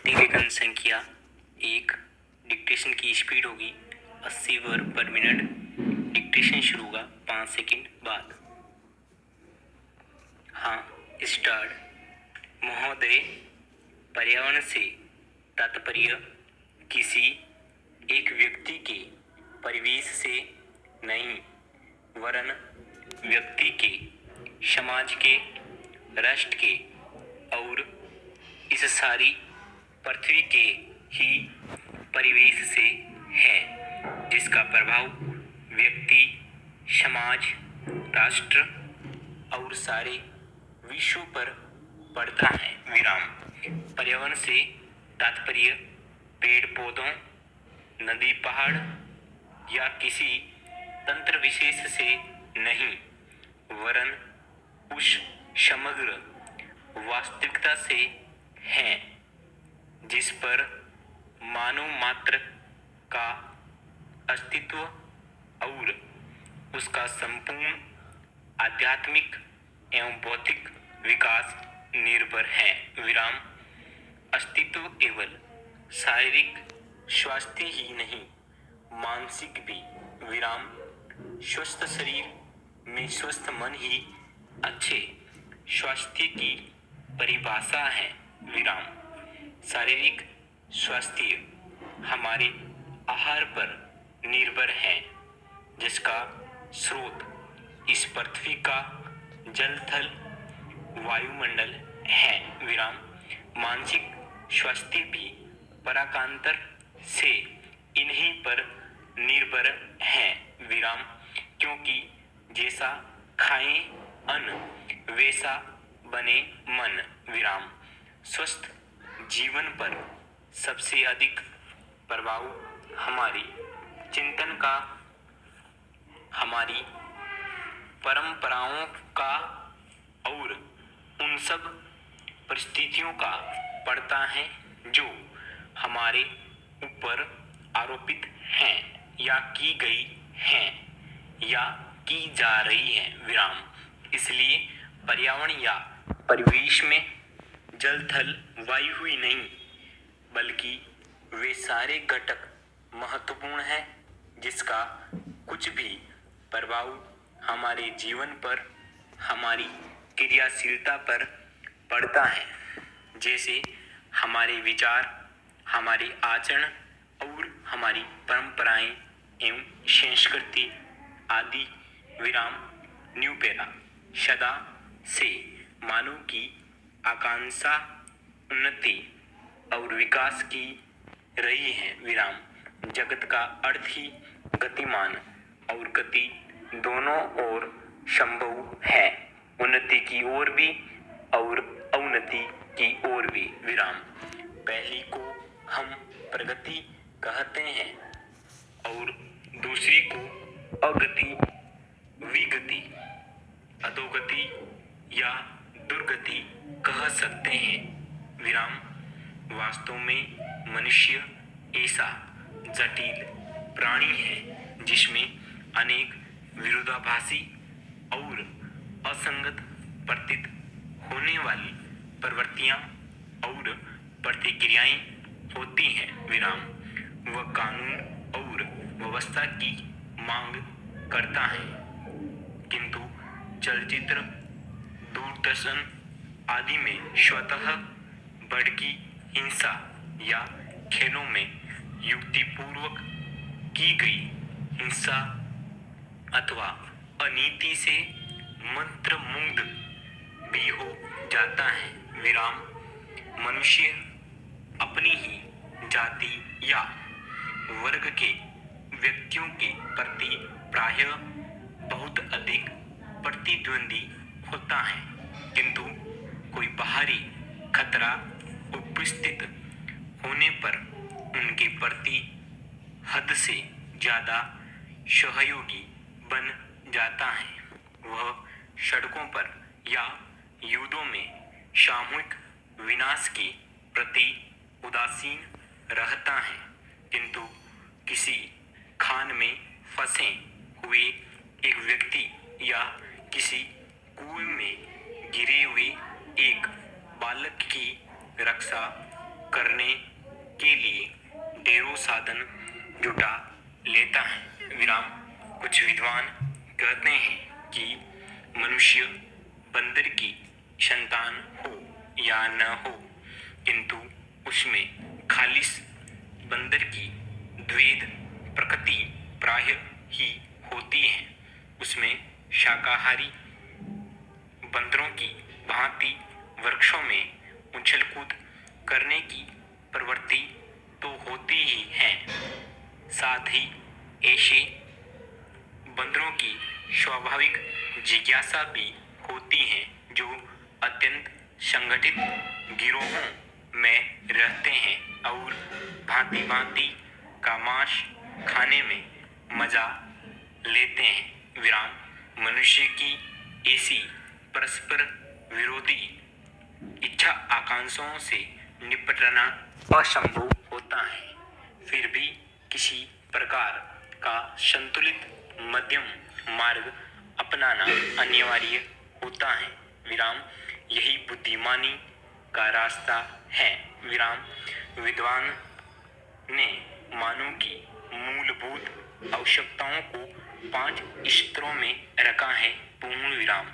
टेलीगन संख्या 1। डिक्टेशन की स्पीड होगी 80 वर्ड पर मिनट। डिक्टेशन शुरू होगा 5 सेकंड बाद। हाँ, स्टार्ट। महोदय, पर्यावरण से तात्पर्य किसी एक व्यक्ति के परिवेश से नहीं, वरन व्यक्ति के, समाज के, राष्ट्र के और इस सारी पृथ्वी के ही परिवेश से है, जिसका प्रभाव व्यक्ति, समाज, राष्ट्र और सारे विश्व पर पड़ता है। विराम। पर्यावरण से तात्पर्य पेड़ पौधों, नदी पहाड़ या किसी तंत्र विशेष से नहीं, वरन उस समग्र वास्तविकता से है जिस पर मानव मात्र का अस्तित्व और उसका संपूर्ण आध्यात्मिक एवं भौतिक विकास निर्भर है। विराम। अस्तित्व केवल शारीरिक स्वास्थ्य ही नहीं, मानसिक भी। विराम। स्वस्थ शरीर में स्वस्थ मन ही अच्छे स्वास्थ्य की परिभाषा है। विराम। शारीरिक स्वास्थ्य हमारे आहार पर निर्भर है, जिसका स्रोत इस पृथ्वी का जल, थल, वायुमंडल है। विराम। मानसिक स्वास्थ्य भी पराकांतर से इन्हीं पर निर्भर है। विराम। क्योंकि जैसा खाएं अन्न, वैसा बने मन। विराम। स्वस्थ जीवन पर सबसे अधिक प्रभाव हमारी चिंतन का, हमारी परंपराओं का और उन सब परिस्थितियों का पड़ता है जो हमारे ऊपर आरोपित हैं या की गई हैं या की जा रही है। विराम। इसलिए पर्यावरण या परिवेश में जल, थल, वायु ही नहीं, बल्कि वे सारे घटक महत्वपूर्ण हैं जिसका कुछ भी प्रभाव हमारे जीवन पर, हमारी क्रियाशीलता पर पड़ता है। जैसे हमारे विचार, हमारे आचरण और हमारी परंपराएं एवं संस्कृति आदि। विराम। New para. सदा से मानव की आकांक्षा उन्नति और विकास की रही है। विराम। जगत का अर्थ ही गतिमान और गति दोनों ओर संभव है, उन्नति की ओर भी और अवनति की ओर भी। विराम। पहली को हम प्रगति कहते हैं और दूसरी को अगति, विगति, अधोगति या दुर्गति कह सकते हैं। विराम। वास्तव में मनुष्य ऐसा जटिल प्राणी है जिसमें अनेक विरोधाभासी और असंगत प्रतीत होने वाली प्रवृत्तियां और प्रतिक्रियाएं होती हैं। विराम। वह कानून और व्यवस्था की मांग करता है, किंतु चलचित्र, दूरदर्शन आदि में स्वतः भड़की हिंसा या खेलों में युक्तिपूर्वक की गई हिंसा अथवा अनीति से मंत्रमुग्ध भी हो जाता है। विराम। मनुष्य अपनी ही जाति या वर्ग के व्यक्तियों के प्रति प्रायः बहुत अधिक प्रतिद्वंदी होता है, किंतु कोई बाहरी खतरा उपस्थित होने पर उनके प्रति हद से ज्यादा सहयोगी बन जाता है। वह सड़कों पर या युद्धों में सामूहिक विनाश के प्रति उदासीन रहता है, किंतु किसी खान में फंसे हुए एक व्यक्ति या किसी कुएं में गिरे हुए एक बालक की रक्षा करने के लिए ढेरों साधन जुटा लेता है। विराम। कुछ विद्वान कहते हैं कि मनुष्य बंदर की संतान हो या न हो, किंतु उसमें खालिस बंदर की द्वैध प्रकृति प्रायः ही होती है। उसमें शाकाहारी बंदरों की भांति वृक्षों में उछल कूद करने की प्रवृत्ति तो होती ही है, साथ ही ऐसे बंदरों की स्वाभाविक जिज्ञासा भी होती है जो अत्यंत संगठित गिरोहों में रहते हैं और भांति भांति का मांस खाने में मजा लेते हैं। विराम। मनुष्य की ऐसी परस्पर विरोधी इच्छा आकांक्षाओं से निपटना असंभव होता है, फिर भी किसी प्रकार का संतुलित मध्यम मार्ग अपनाना अनिवार्य होता है। विराम। यही बुद्धिमानी का रास्ता है। विराम। विद्वान ने मानव की मूलभूत आवश्यकताओं को 5 स्तरों में रखा है। पूर्ण विराम।